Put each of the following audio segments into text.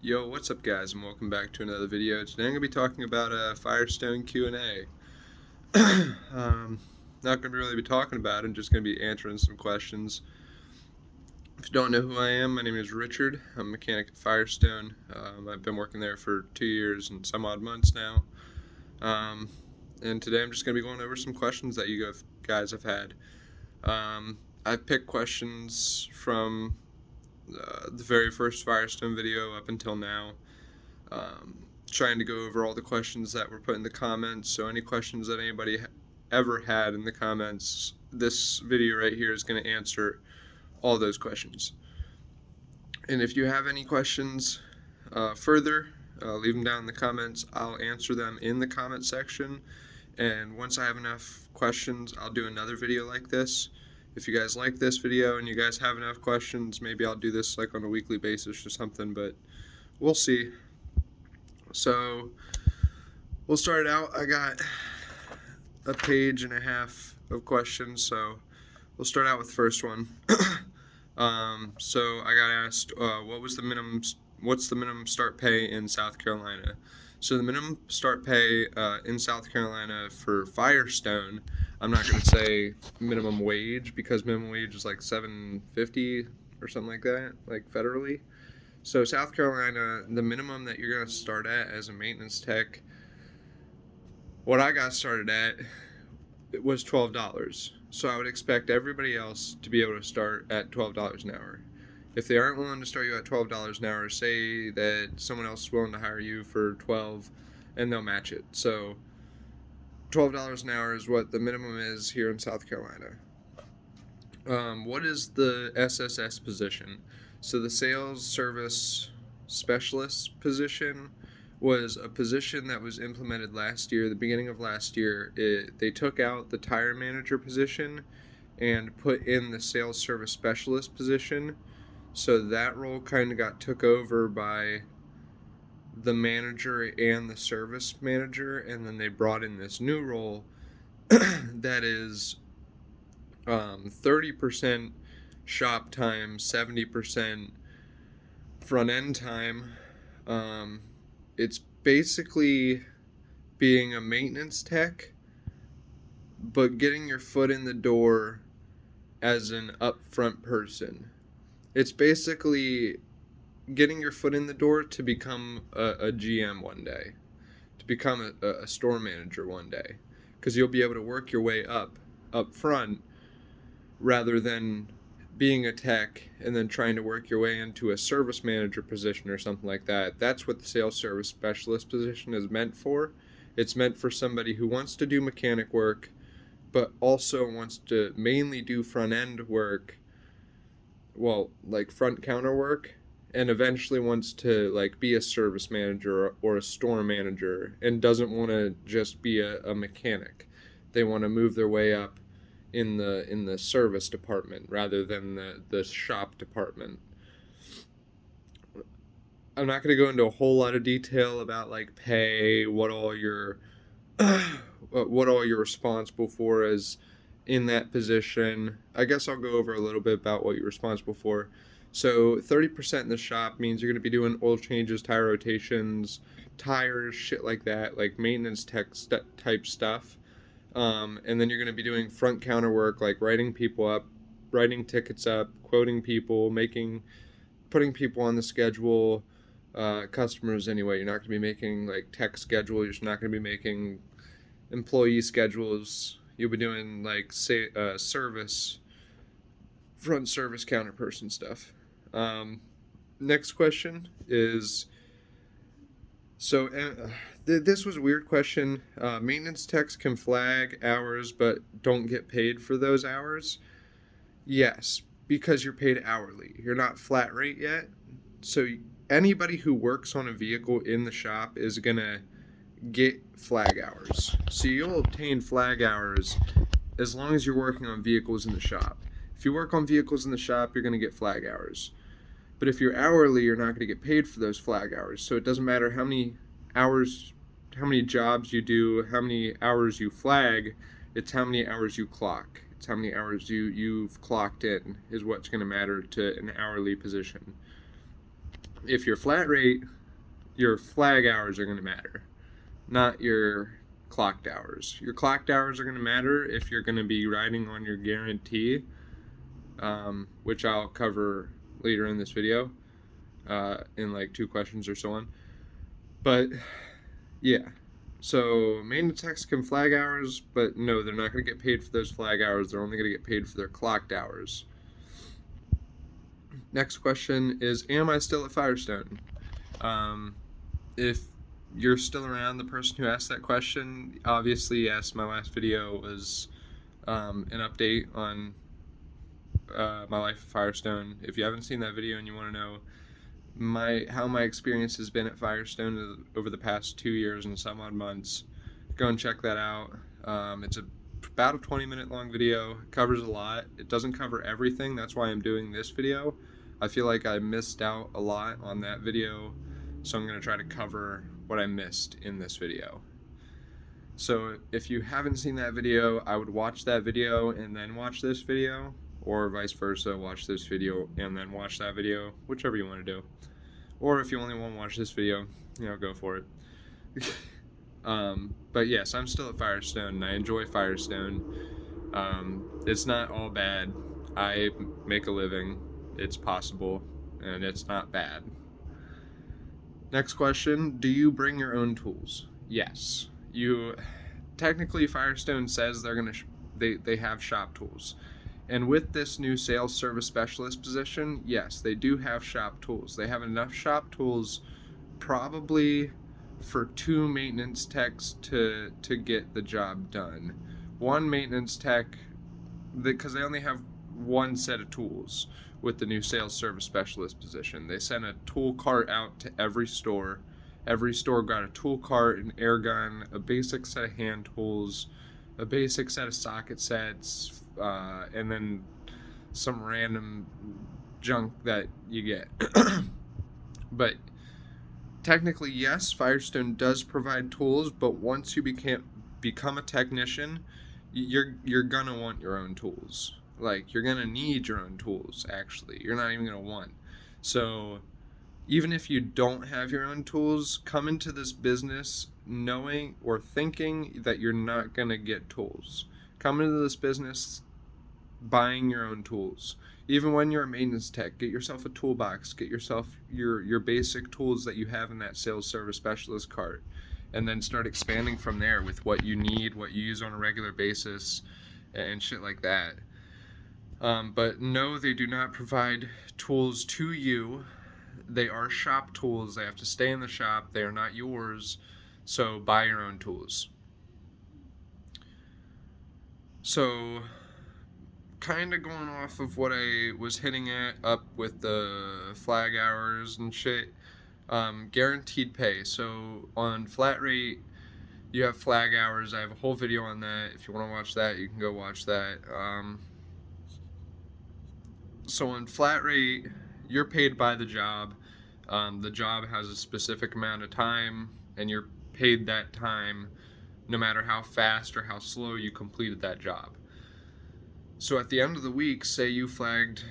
Yo, what's up guys, and welcome back to another video. Today I'm going to be talking about a Firestone Q&A. Not going to really be talking about it, I'm just going to be answering some questions. If you don't know who I am, my name is Richard. I'm a mechanic at Firestone. I've been working there for 2 years and some odd months now. And today I'm just going to be going over some questions that you guys have had. I've picked questions from the very first Firestone video up until now, trying to go over all the questions that were put in the comments. So any questions that anybody ever had in the comments, this video right here is going to answer all those questions. And if you have any questions further, leave them down in the comments. I'll answer them in the comment section, and once I have enough questions, I'll do another video like this. If you guys like this video and you guys have enough questions, maybe I'll do this like on a weekly basis or something, but we'll see. So we'll start it out. I got a page and a half of questions, so we'll start out with the first one. So I got asked, what's the minimum start pay in South Carolina? So the minimum start pay in South Carolina for Firestone, I'm not going to say minimum wage because minimum wage is like $7.50 or something like that, like federally. So South Carolina, the minimum that you're going to start at as a maintenance tech, what I got started at, it was $12. So I would expect everybody else to be able to start at $12 an hour. If they aren't willing to start you at $12 an hour, say that someone else is willing to hire you for $12 and they'll match it. So $12 an hour is what the minimum is here in South Carolina. What is the SSS position? So the sales service specialist position was a position that was implemented last year, the beginning of last year. They took out the tire manager position and put in the sales service specialist position. So that role kind of got took over by the manager and the service manager, and then they brought in this new role that is 30% shop time, 70% front end time. It's basically being a maintenance tech, but getting your foot in the door as an upfront person. It's basically getting your foot in the door to become a GM one day, to become a store manager one day, because you'll be able to work your way up front rather than being a tech and then trying to work your way into a service manager position or something like that. That's what the sales service specialist position is meant for. It's meant for somebody who wants to do mechanic work, but also wants to mainly do front end work, well, like front counter work, and eventually wants to like be a service manager or a store manager and doesn't want to just be a mechanic. They want to move their way up in the service department rather than the shop department. I'm not going to go into a whole lot of detail about like pay, what all you're responsible for as in that position. I guess I'll go over a little bit about what you're responsible for. So 30% in the shop means you're going to be doing oil changes, tire rotations, tires, shit like that, like maintenance tech type stuff. And then you're going to be doing front counter work, like writing people up, writing tickets up, quoting people, putting people on the schedule, customers anyway. You're not going to be making like tech schedule. You're not going to be making employee schedules. You'll be doing like service, front service counter person stuff. Next question is, so this was a weird question. Maintenance techs can flag hours but don't get paid for those hours. Yes, because you're paid hourly. You're not flat rate yet. So anybody who works on a vehicle in the shop is going to get flag hours. So you'll obtain flag hours as long as you're working on vehicles in the shop. If you work on vehicles in the shop, you're going to get flag hours. But if you're hourly, you're not going to get paid for those flag hours. So it doesn't matter how many hours, how many jobs you do, how many hours you flag, it's how many hours you clock. It's how many hours you've clocked in is what's going to matter to an hourly position. If you're flat rate, your flag hours are going to matter, not your clocked hours. Your clocked hours are going to matter if you're going to be riding on your guarantee, which I'll cover later in this video, in like 2 questions or so on. But yeah, so maintenance techs can flag hours, but no, they're not going to get paid for those flag hours. They're only going to get paid for their clocked hours. Next question is, am I still at Firestone? If you're still around, the person who asked that question, obviously yes, my last video was an update on my life at Firestone. If you haven't seen that video and you want to know how my experience has been at Firestone over the past 2 years and some odd months, go and check that out. It's about a 20-minute long video. It covers a lot. It doesn't cover everything. That's why I'm doing this video. I feel like I missed out a lot on that video, so I'm going to try to cover what I missed in this video. So if you haven't seen that video, I would watch that video and then watch this video, or vice versa, watch this video and then watch that video, whichever you want to do. Or if you only want to watch this video, go for it. But yes, I'm still at Firestone and I enjoy Firestone. It's not all bad. I make a living. It's possible and it's not bad. Next question, do you bring your own tools? Yes. Technically Firestone says they have shop tools. And with this new sales service specialist position, yes, they do have shop tools. They have enough shop tools probably for 2 maintenance techs to get the job done. One maintenance tech, because they only have 1 set of tools with the new sales service specialist position. They sent a tool cart out to every store. Every store got a tool cart, an air gun, a basic set of hand tools, a basic set of socket sets, and then some random junk that you get. But technically, yes, Firestone does provide tools, but once you become a technician, you're gonna want your own tools. Like, you're gonna need your own tools, actually. You're not even gonna want. So even if you don't have your own tools, come into this business knowing or thinking that you're not gonna get tools. Come into this business buying your own tools. Even when you're a maintenance tech, get yourself a toolbox, get yourself your basic tools that you have in that sales service specialist cart, and then start expanding from there with what you need, what you use on a regular basis, and shit like that. But no, they do not provide tools to you. They are shop tools. They have to stay in the shop. They are not yours. So buy your own tools. So kind of going off of what I was hitting at up with the flag hours and shit, guaranteed pay. So on flat rate, you have flag hours. I have a whole video on that. If you want to watch that, you can go watch that. So on flat rate, you're paid by the job. The job has a specific amount of time, and you're paid that time no matter how fast or how slow you completed that job. So at the end of the week, say you flagged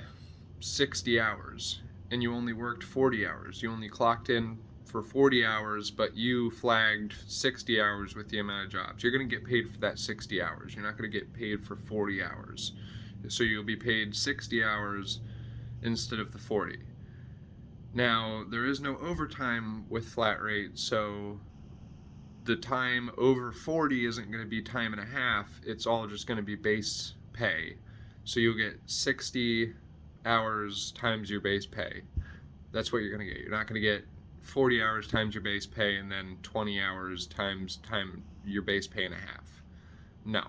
60 hours and you only worked 40 hours. You only clocked in for 40 hours, but you flagged 60 hours with the amount of jobs. You're going to get paid for that 60 hours. You're not going to get paid for 40 hours. So you'll be paid 60 hours instead of the 40. Now, there is no overtime with flat rate, so the time over 40 isn't going to be time and a half. It's all just going to be base pay. So you'll get 60 hours times your base pay. That's what you're going to get. You're not going to get 40 hours times your base pay and then 20 hours times your base pay and a half. No.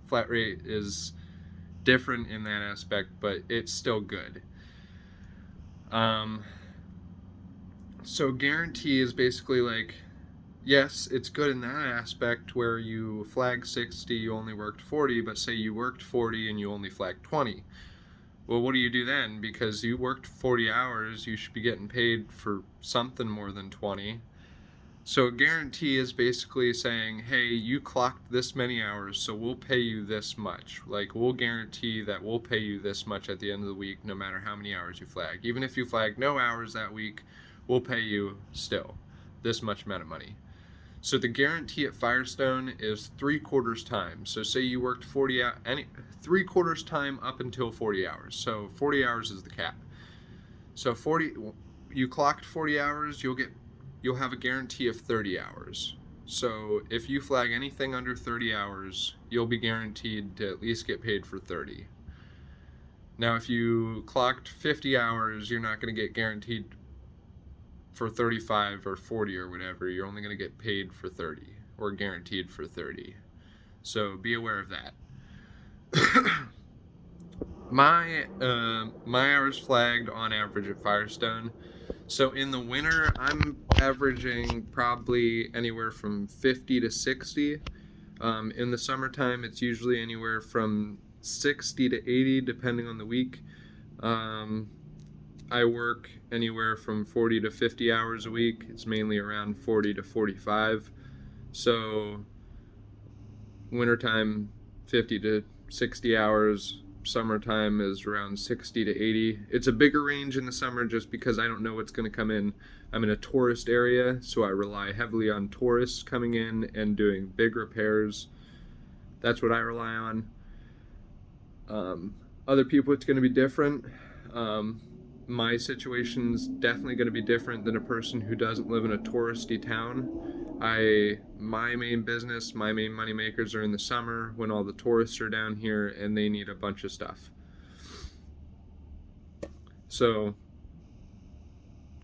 Flat rate is different in that aspect, but it's still good. So guarantee is basically like, yes, it's good in that aspect where you flag 60, you only worked 40, but say you worked 40 and you only flagged 20. Well, what do you do then? Because you worked 40 hours, you should be getting paid for something more than 20. So a guarantee is basically saying, hey, you clocked this many hours, so we'll pay you this much. Like, we'll guarantee that we'll pay you this much at the end of the week, no matter how many hours you flag. Even if you flag no hours that week, we'll pay you still this much amount of money. So the guarantee at Firestone is 3/4 time. So say you worked 3/4 time up until 40 hours. So 40 hours is the cap. So you clocked 40 hours, you'll have a guarantee of 30 hours. So if you flag anything under 30 hours, you'll be guaranteed to at least get paid for 30. Now if you clocked 50 hours, you're not going to get guaranteed for 35 or 40 or whatever. You're only going to get paid for 30 or guaranteed for 30. So be aware of that. My hours flagged on average at Firestone. So in the winter, I'm averaging probably anywhere from 50 to 60. In the summertime, it's usually anywhere from 60 to 80, depending on the week. I work anywhere from 40 to 50 hours a week. It's mainly around 40 to 45. So wintertime, 50 to 60 hours. Summertime is around 60 to 80. It's a bigger range in the summer just because I don't know what's going to come in. I'm in a tourist area, so I rely heavily on tourists coming in and doing big repairs. That's what I rely on. Other people, it's going to be different. My situation's definitely going to be different than a person who doesn't live in a touristy town. My main business, my main money makers are in the summer when all the tourists are down here and they need a bunch of stuff. So,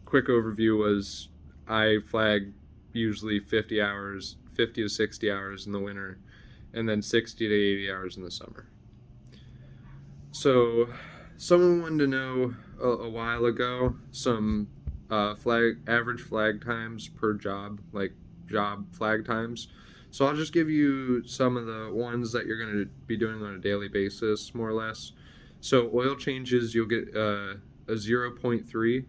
quick overview was I flag usually 50 hours, 50 to 60 hours in the winter, and then 60 to 80 hours in the summer. So, someone wanted to know a while ago some average flag times per job, like job flag times. So I'll just give you some of the ones that you're going to be doing on a daily basis, more or less. So oil changes, you'll get a 0.3.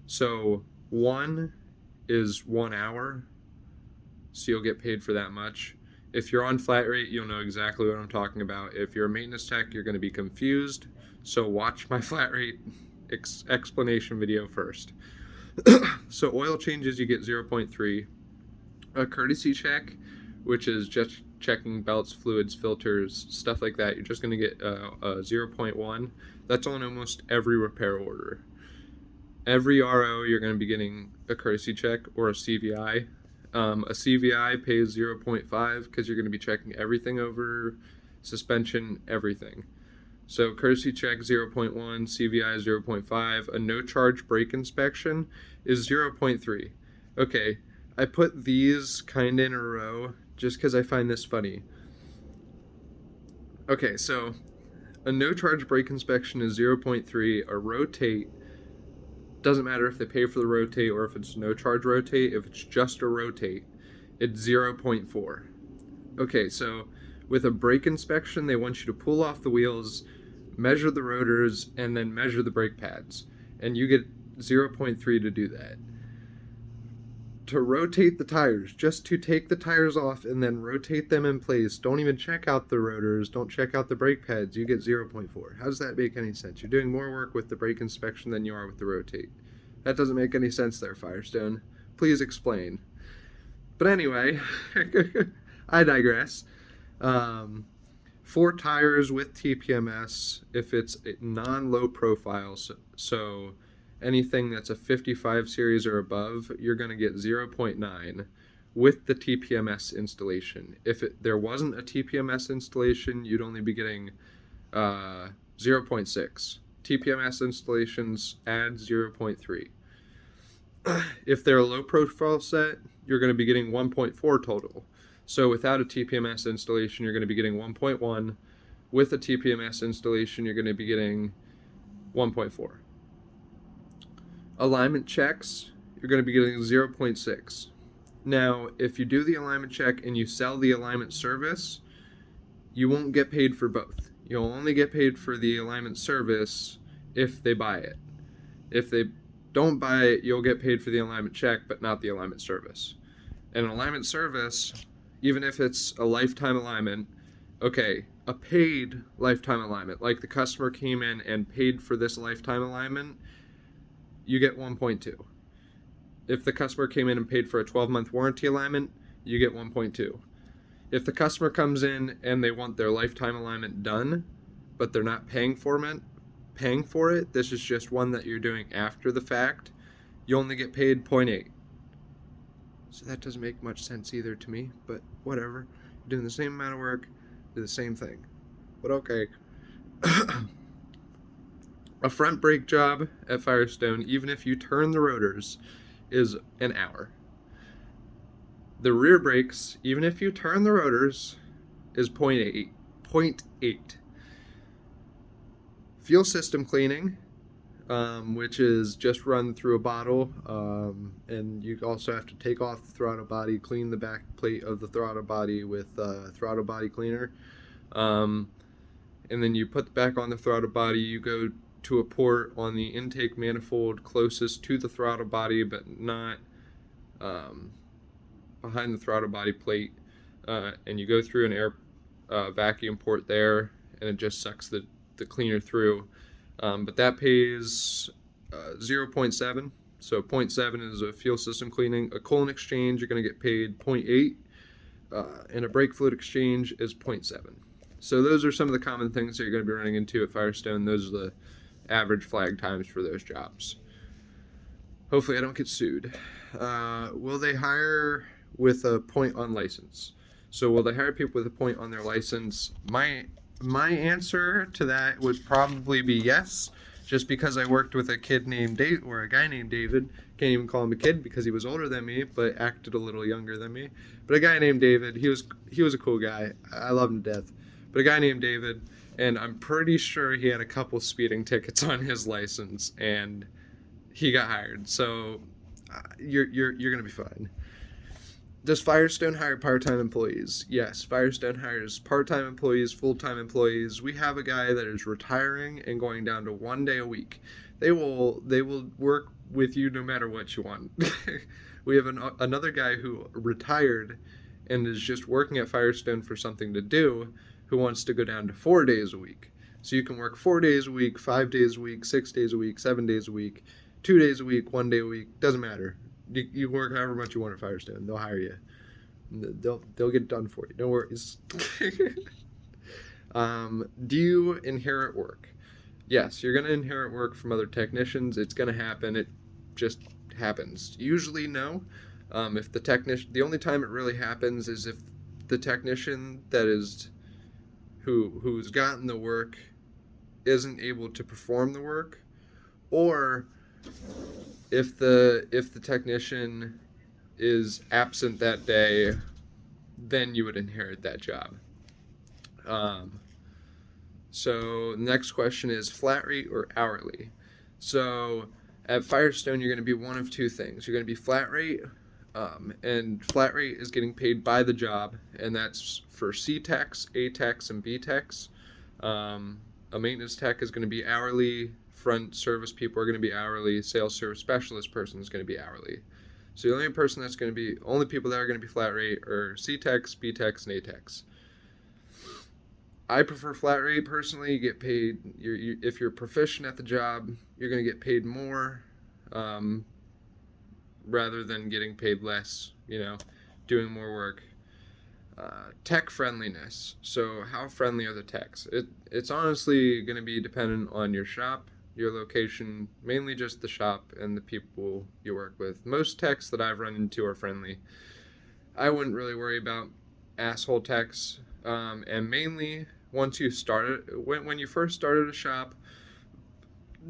So 1 is 1 hour, so you'll get paid for that much. If you're on flat rate, you'll know exactly what I'm talking about. If you're a maintenance tech, you're going to be confused. So watch my flat rate explanation video first. So oil changes, you get 0.3. A courtesy check, which is just checking belts, fluids, filters, stuff like that, you're just going to get a 0.1. That's on almost every repair order. Every RO, you're going to be getting a courtesy check or a CVI. A CVI pays 0.5 because you're going to be checking everything over, suspension, everything. So courtesy check 0.1, CVI 0.5, a no charge brake inspection is 0.3. Okay, I put these kind of in a row just because I find this funny. Okay, so a no charge brake inspection is 0.3. A rotate, doesn't matter if they pay for the rotate or if it's no charge rotate, if it's just a rotate, it's 0.4. Okay, so with a brake inspection, they want you to pull off the wheels, measure the rotors, and then measure the brake pads. And you get 0.3 to do that. To rotate the tires, just to take the tires off and then rotate them in place, don't even check out the rotors, don't check out the brake pads, you get 0.4. How does that make any sense? You're doing more work with the brake inspection than you are with the rotate. That doesn't make any sense there, Firestone. Please explain. But anyway, I digress. 4 tires with TPMS if it's non-low profile, so anything that's a 55 series or above, you're going to get 0.9 with the TPMS installation. If there wasn't a TPMS installation, you'd only be getting 0.6. TPMS installations add 0.3. If they're a low profile set, you're going to be getting 1.4 total. So without a TPMS installation, you're going to be getting 1.1. With a TPMS installation, you're going to be getting 1.4. Alignment checks, you're going to be getting 0.6. Now, if you do the alignment check and you sell the alignment service, you won't get paid for both. You'll only get paid for the alignment service if they buy it. If they don't buy it, you'll get paid for the alignment check, but not the alignment service. And an alignment service, even if it's a lifetime alignment, okay, a paid lifetime alignment, like the customer came in and paid for this lifetime alignment, you get 1.2. If the customer came in and paid for a 12-month warranty alignment, you get 1.2. If the customer comes in and they want their lifetime alignment done, but they're not paying for it, this is just one that you're doing after the fact, you only get paid 0.8. So that doesn't make much sense either to me, but whatever. You're doing the same amount of work, do the same thing. But okay. A front brake job at Firestone, even if you turn the rotors, is an hour. The rear brakes, even if you turn the rotors, is 0.8. 0.8. Fuel system cleaning, which is just run through a bottle, and you also have to take off the throttle body, clean the back plate of the throttle body with throttle body cleaner, and then you put back on the throttle body. You go to a port on the intake manifold closest to the throttle body, but not behind the throttle body plate, and you go through an air vacuum port there, and it just sucks the cleaner through. But that pays 0.7. So 0.7 is a fuel system cleaning. A coolant exchange, you're going to get paid 0.8, and a brake fluid exchange is 0.7. So those are some of the common things that you're going to be running into at Firestone. Those are the average flag times for those jobs. Hopefully I don't get sued. Will they hire with a point on license? So will they hire people with a point on their license? My answer to that would probably be yes, just because I worked with a kid named Dave, or a guy named David. Can't even call him a kid because he was older than me, but acted a little younger than me. But a guy named David, he was a cool guy. I love him to death. But a guy named David, and I'm pretty sure he had a couple speeding tickets on his license, and he got hired. So you're gonna be fine. Does Firestone hire part-time employees? Yes, Firestone hires part-time employees, full-time employees. We have a guy that is retiring and going down to 1 day a week. They will work with you no matter what you want. We have another guy who retired and is just working at Firestone for something to do, who wants to go down to 4 days a week. So you can work 4 days a week, 5 days a week, 6 days a week, 7 days a week, 2 days a week, 1 day a week. Doesn't matter. You work however much you want at Firestone. They'll hire you. They'll get it done for you. No worries. Do you inherit work? Yes, you're going to inherit work from other technicians. It's going to happen. It just happens. Usually, no. If the only time it really happens is if the technician who's gotten the work isn't able to perform the work, or if the technician is absent that day, then you would inherit that job. So the next question is flat rate or hourly. So at Firestone, you're going to be one of two things. You're going to be flat rate, and flat rate is getting paid by the job, and that's for C techs, A techs, and B techs. A maintenance tech is going to be hourly. Front service people are going to be hourly. Sales service specialist person is going to be hourly. So the only people that are going to be flat rate are C techs, B techs, and A techs. I prefer flat rate personally. You get paid. If you're proficient at the job, you're going to get paid more, rather than getting paid less. Doing more work. Tech friendliness. So how friendly are the techs? It's honestly going to be dependent on your shop, your location, mainly just the shop and the people you work with. Most techs that I've run into are friendly. I wouldn't really worry about asshole techs. And mainly once you when you first started a shop,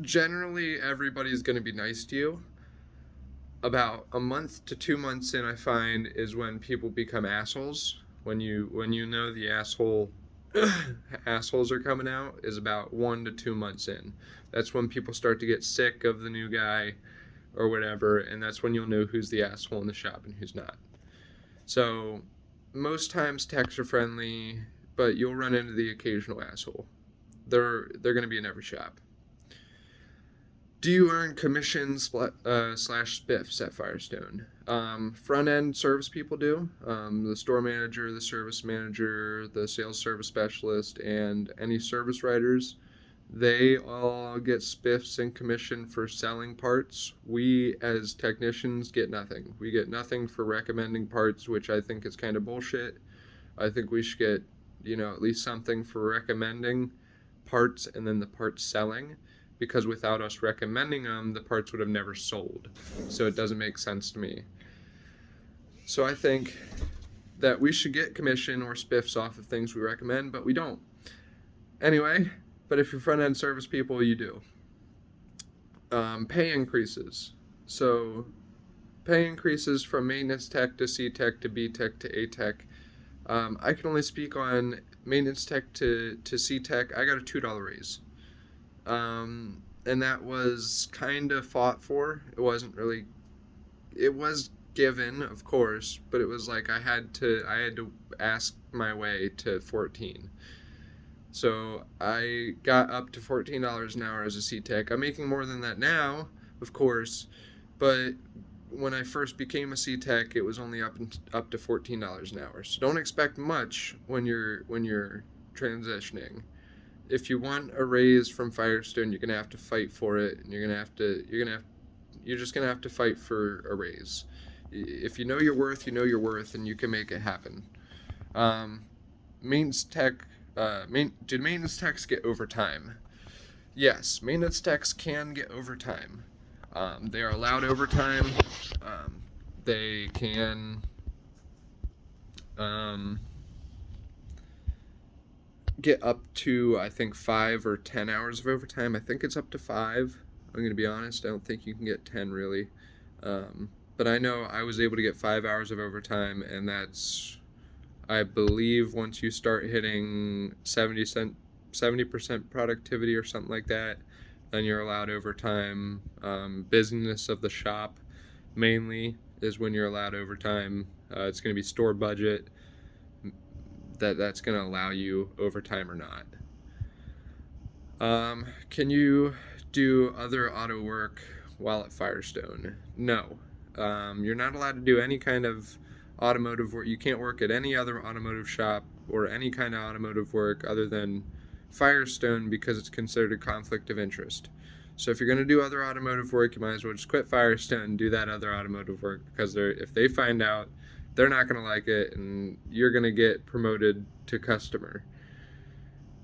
generally everybody's going to be nice to you. About a month to 2 months in, I find, is when people become assholes. When you know the assholes are coming out is about 1 to 2 months in. That's when people start to get sick of the new guy or whatever, and that's when you'll know who's the asshole in the shop and who's not. So most times techs are friendly, but you'll run into the occasional asshole. They're going to be in every shop. Do you earn commissions slash spiffs at Firestone? Front end service people do. The store manager, the service manager, the sales service specialist, and any service writers, they all get spiffs and commission for selling parts. We, as technicians, get nothing. We get nothing for recommending parts, which I think is kind of bullshit. I think we should get, at least something for recommending parts and then the parts selling, because without us recommending them, the parts would have never sold. So it doesn't make sense to me. So I think that we should get commission or spiffs off of things we recommend, but we don't. Anyway, but if you're front end service people, you do. Pay increases. So pay increases from maintenance tech to C tech to B tech to A tech. I can only speak on maintenance tech to C tech. I got a $2 raise. And that was kind of fought for. It wasn't really, it was given, of course, but it was like I had to ask my way to 14. So I got up to $14 an hour as a C tech. I'm making more than that now, of course, but when I first became a C tech, it was only up to $14 an hour. So don't expect much when you're transitioning. If you want a raise from Firestone, you're gonna have to fight for it, and you're just gonna have to fight for a raise. If you know your worth, you know your worth, and you can make it happen. Maintenance tech, do maintenance techs get overtime? Yes, maintenance techs can get overtime. They are allowed overtime. They can get up to, I think, 5 or 10 hours of overtime. I think it's up to 5. I'm going to be honest. I don't think you can get 10 really. But I know I was able to get 5 hours of overtime, and that's, I believe, once you start hitting 70% productivity or something like that, then you're allowed overtime. Business of the shop mainly is when you're allowed overtime. It's going to be store budget that's going to allow you overtime or not. Can you do other auto work while at Firestone? No. You're not allowed to do any kind of automotive work. You can't work at any other automotive shop or any kind of automotive work other than Firestone, because it's considered a conflict of interest. So if you're going to do other automotive work, you might as well just quit Firestone and do that other automotive work, because if they find out, they're not going to like it, and you're going to get promoted to customer.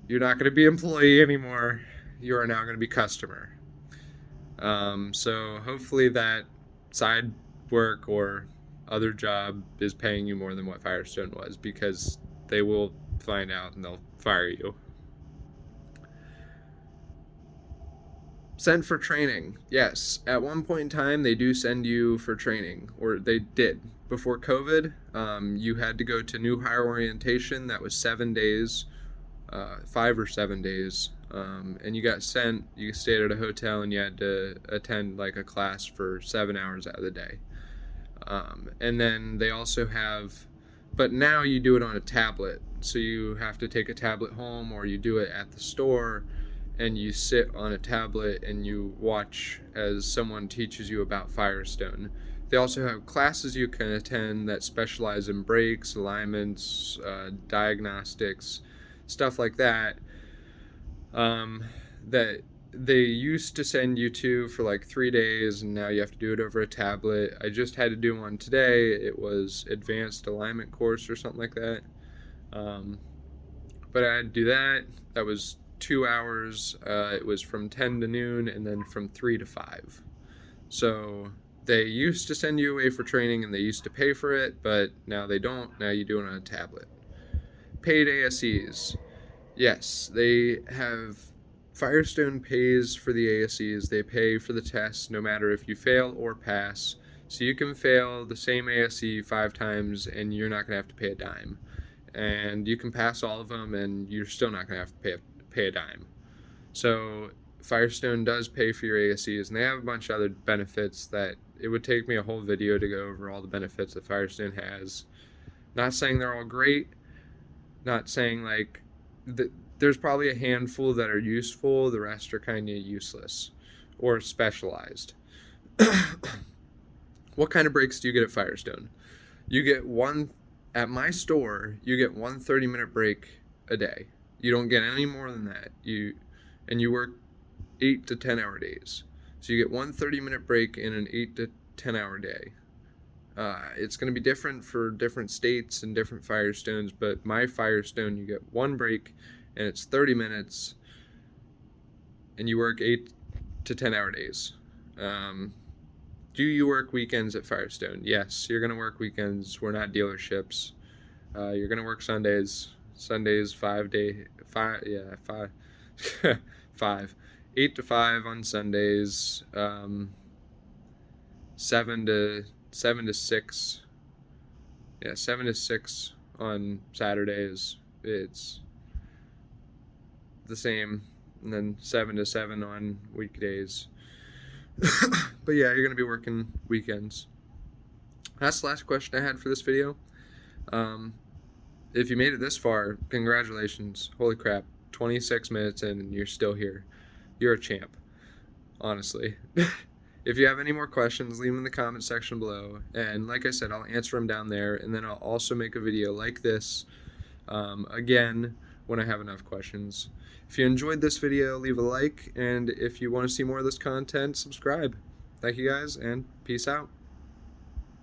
You're not going to be employee anymore. You are now going to be customer. So hopefully that side work or other job is paying you more than what Firestone was, because they will find out and they'll fire you. Sent for training. Yes, at one point in time they do send you for training, or they did. Before COVID, you had to go to new hire orientation. That was 7 days, 5 or 7 days, and you got sent. You stayed at a hotel and you had to attend like a class for 7 hours out of the day. And then they also have, but now you do it on a tablet. So you have to take a tablet home, or you do it at the store, and you sit on a tablet and you watch as someone teaches you about Firestone. They also have classes you can attend that specialize in brakes, alignments, diagnostics, stuff like that, that they used to send you to for like 3 days, and now you have to do it over a tablet. I just had to do one today. It was advanced alignment course or something like that. But I had to do that. That was 2 hours. It was from 10 to noon, and then from 3 to 5. So they used to send you away for training, and they used to pay for it, but now they don't. Now you do it on a tablet. Paid ASEs. Yes, they have. Firestone pays for the ASEs. They pay for the tests no matter if you fail or pass. So you can fail the same ASE 5 times and you're not going to have to pay a dime. And you can pass all of them and you're still not going to have to pay a dime. So Firestone does pay for your ASEs, and they have a bunch of other benefits that it would take me a whole video to go over all the benefits that Firestone has. Not saying they're all great, not saying like there's probably a handful that are useful, the rest are kind of useless. or specialized. What kind of breaks do you get at Firestone? You get one, at my store, you get one 30-minute break a day. You don't get any more than that. You work 8 to 10 hour days. So you get one 30-minute break in an 8 to 10 hour day. It's going to be different for different states and different Firestones, but my Firestone, you get one break and it's 30 minutes and you work 8 to 10 hour days. Do you work weekends at Firestone? Yes, you're going to work weekends. We're not dealerships. You're going to work Sundays. Sundays, 5, 8 to 5 on Sundays, 7 to 6. Yeah, 7 to 6 on Saturdays. It's the same, and then 7 to 7 on weekdays. But yeah, you're gonna be working weekends. That's the last question I had for this video. If you made it this far, congratulations. Holy crap, 26 minutes in and you're still here. You're a champ, honestly. If you have any more questions, leave them in the comment section below. And like I said, I'll answer them down there. And then I'll also make a video like this, again, when I have enough questions. If you enjoyed this video, leave a like. And if you want to see more of this content, subscribe. Thank you guys, and peace out.